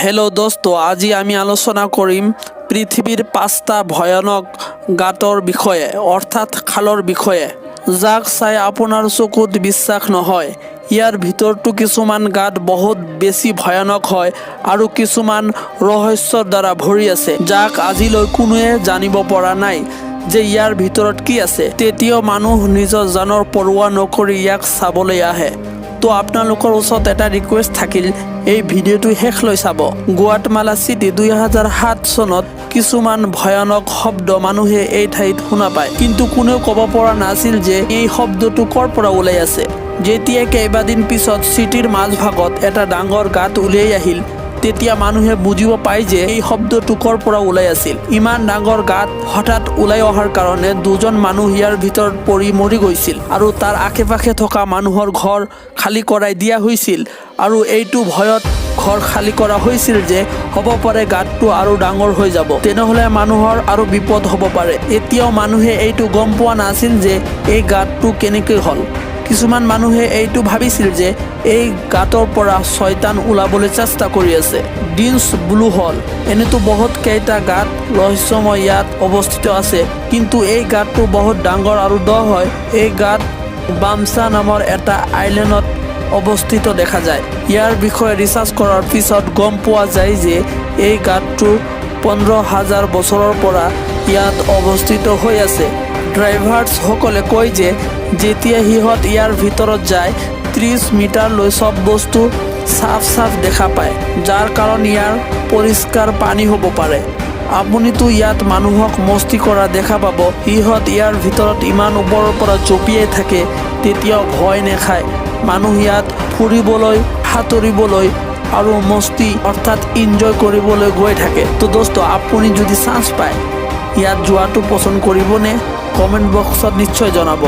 Hello दोस्तों, আজি আমি আলোচনা কৰিম পৃথিৱীৰ 5টা ভয়ানক গাঁতৰ বিষয়ে অৰ্থাৎ খালৰ বিষয়ে, যাক চাই আপোনাৰ চকুত বিশ্বাস নহয়। ইয়াৰ ভিতৰতো কিছুমান গাঁত বহুত বেছি ভয়ানক হয় আৰু কিছুমান ৰহস্যৰ দ্বাৰা ভৰি আছে, যাক আজিলৈ কোনোৱে জানিব পৰা নাই যে ইয়াৰ ভিতৰত কি আছে। তেতিয়াও মানুহ নিজৰ জানৰ পৰোৱা নকৰি ইয়াক চাবলৈ আহে। তো আপোনালোকৰ ওচৰত এটা ৰিকুৱেষ্ট থাকিল, এই ভিডিঅ'টো শেষলৈ চাব। গুৱাটেমালা চিটি 2007 চনত কিছুমান ভয়ানক শব্দ মানুহে এই ঠাইত শুনা পায়, কিন্তু কোনেও ক'ব পৰা নাছিল যে এই শব্দটো ক'ৰ পৰা ওলাই আছে। যেতিয়া কেইবাদিন পিছত চিটিৰ মাজভাগত এটা ডাঙৰ গাঁত উলিয়াই আহিল, তেতিয়া মানুহে বুজিব পায় যে এই শব্দটো ক'ৰ পৰা ওলাই আছিল। ইমান ডাঙৰ গাঁত হঠাৎ ওলাই অহাৰ কাৰণে দুজন মানুহ ইয়াৰ ভিতৰত পৰি মৰি গৈছিল আৰু তাৰ আশে পাশে থকা মানুহৰ ঘৰ খালী কৰাই দিয়া হৈছিল। আৰু এইটো ভয়ত ঘৰ খালী কৰা হৈছিল যে হ'ব পাৰে গাঁতটো আৰু ডাঙৰ হৈ যাব, তেনেহ'লে মানুহৰ আৰু বিপদ হ'ব পাৰে। এতিয়াও মানুহে এইটো গম পোৱা নাছিল যে এই গাঁতটো কেনেকৈ হ'ল। কিছুমান মানুহে এইটো ভাবিছিল যে এই গাঁতৰ পৰা শয়তান ওলাবলৈ চেষ্টা কৰি আছে। ডিন্স ব্লু হল এনেতো বহুত কেইটা গাঁত ৰহস্যময় ইয়াত অৱস্থিত আছে, কিন্তু এই গাঁতটো বহুত ডাঙৰ আৰু দ হয়। এই গাঁত বামচা নামৰ এটা আইলেণ্ডত অৱস্থিত দেখা যায়। ইয়াৰ বিষয়ে ৰিচাৰ্চ কৰাৰ পিছত গম পোৱা যায় যে এই গাঁতটো 15,000 বছৰৰ পৰা ইয়াত অৱস্থিত হৈ আছে। ড্ৰাইভাৰ্ছসকলে কয় যে যেতিয়া সিহঁত ইয়াৰ ভিতৰত যায় 30 মিটাৰলৈ চব বস্তু চাফ দেখা পায়, যাৰ কাৰণ ইয়াৰ পৰিষ্কাৰ পানী হ'ব পাৰে। আপুনিতো ইয়াত মানুহক মস্তি কৰা দেখা পাব। সিহঁত ইয়াৰ ভিতৰত ইমান ওপৰৰ পৰা জঁপিয়াই থাকে, তেতিয়াও ভয় নাখায়। মানুহ ইয়াত ফুৰিবলৈ, সাঁতুৰিবলৈ আৰু মস্তি অৰ্থাৎ এনজয় কৰিবলৈ গৈ থাকে। তো দোস্ত, আপুনি যদি চান্স পায় ইয়াত যোৱাটো পচন্দ কৰিবনে? কমেণ্ট বক্সত নিশ্চয় জনাব।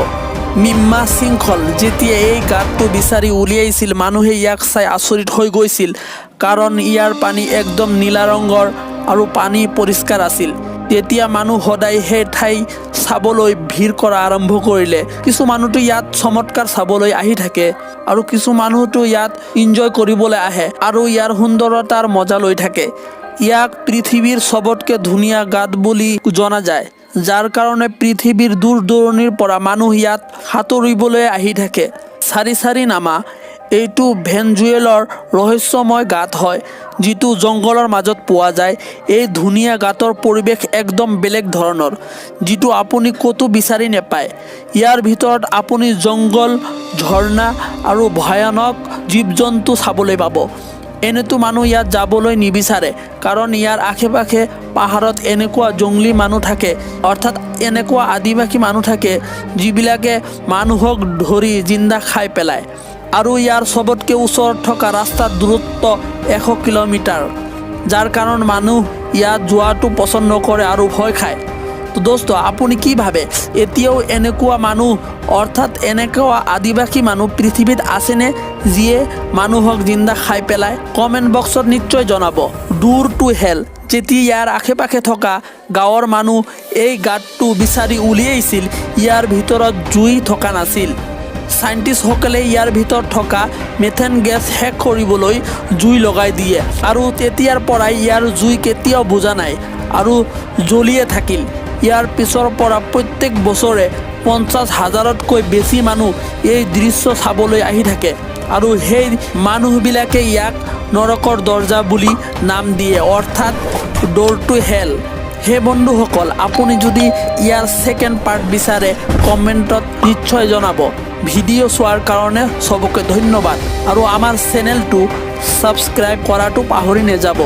মিম্মা শৃংখল যেতিয়া এই গাঁতটো বিচাৰি উলিয়াইছিল, মানুহে ইয়াক চাই আচৰিত হৈ গৈছিল, কাৰণ ইয়াৰ পানী একদম নীলা ৰঙৰ আৰু পানী পৰিষ্কাৰ আছিল। তেতিয়া মানুহ সদায় সেই ঠাই চাবলৈ ভিৰ কৰা আৰম্ভ কৰিলে। কিছু মানুহতো ইয়াত চমৎকাৰ চাবলৈ আহি থাকে আৰু কিছু মানুহতো ইয়াত এনজয় কৰিবলৈ আহে আৰু ইয়াৰ সুন্দৰতাৰ মজা লৈ থাকে। ইয়াক পৃথিৱীৰ চবতকৈ ধুনীয়া গাঁত বুলি জনা যায়, যাৰ কাৰণে পৃথিৱীৰ দূৰ দূৰণিৰ পৰা মানুহ ইয়াত সাঁতুৰিবলৈ আহি থাকে। চাৰি নামা এইটো ভেনজুৱেলৰ ৰহস্যময় গাঁত হয়, যিটো জংঘলৰ মাজত পোৱা যায়। এই ধুনীয়া গাঁতৰ পৰিৱেশ একদম বেলেগ ধৰণৰ, যিটো আপুনি ক'তো বিচাৰি নাপায়। ইয়াৰ ভিতৰত আপুনি জংঘল, ঝৰ্ণা আৰু ভয়ানক জীৱ জন্তু চাবলৈ পাব। এনেতো মানুহ ইয়াত যাবলৈ নিবিচাৰে, কাৰণ ইয়াৰ আশে পাশে পাহাৰত এনেকুৱা জংলী মানুহ থাকে, অৰ্থাৎ এনেকুৱা আদিবাসী মানুহ থাকে যিবিলাকে মানুহক ধৰি জিন্দা খাই পেলায়। আৰু ইয়াৰ চবতকৈ ওচৰত থকা ৰাস্তাৰ দূৰত্ব 100 কিলোমিটাৰ, যাৰ কাৰণ মানুহ ইয়াত যোৱাটো পচন্দ নকৰে আৰু ভয় খায়। তো দোস্ত, আপুনি কি ভাবে? এতিয়াও এনেকুৱা মানুহ অৰ্থাৎ এনেকুৱা আদিবাসী মানুহ পৃথিৱীত আছেনে যিয়ে মানুহক জিন্দা খাই পেলায়? কমেণ্ট বক্সত নিশ্চয় জনাব। ডোৰ টু হেল যেতিয়া ইয়াৰ আশে পাশে থকা গাঁৱৰ মানুহ এই গাঁতটো বিচাৰি উলিয়াইছিল, ইয়াৰ ভিতৰত জুই থকা নাছিল। চাইণ্টিষ্টসকলে ইয়াৰ ভিতৰত থকা মেথেন গেছ শেষ কৰিবলৈ জুই লগাই দিয়ে আৰু তেতিয়াৰ পৰাই ইয়াৰ জুই কেতিয়াও বুজা নাই আৰু জ্বলিয়ে থাকিল। ইয়াৰ পিছৰ পৰা প্ৰত্যেক বছৰে 50,000তকৈ বেছি মানুহ এই দৃশ্য চাবলৈ আহি থাকে আৰু সেই মানুহবিলাকে ইয়াক নৰকৰ দৰ্জা বুলি নাম দিয়ে, অৰ্থাৎ ডোৰ টু হেল। হে বন্ধুসকল, আপুনি যদি ইয়াৰ ছেকেণ্ড পাৰ্ট বিচাৰে কমেণ্টত নিশ্চয় জনাব। ভিডিঅ' চোৱাৰ কাৰণে চবকে ধন্যবাদ আৰু আমাৰ চেনেলটো ছাবস্ক্ৰাইব কৰাটো পাহৰি নাযাব।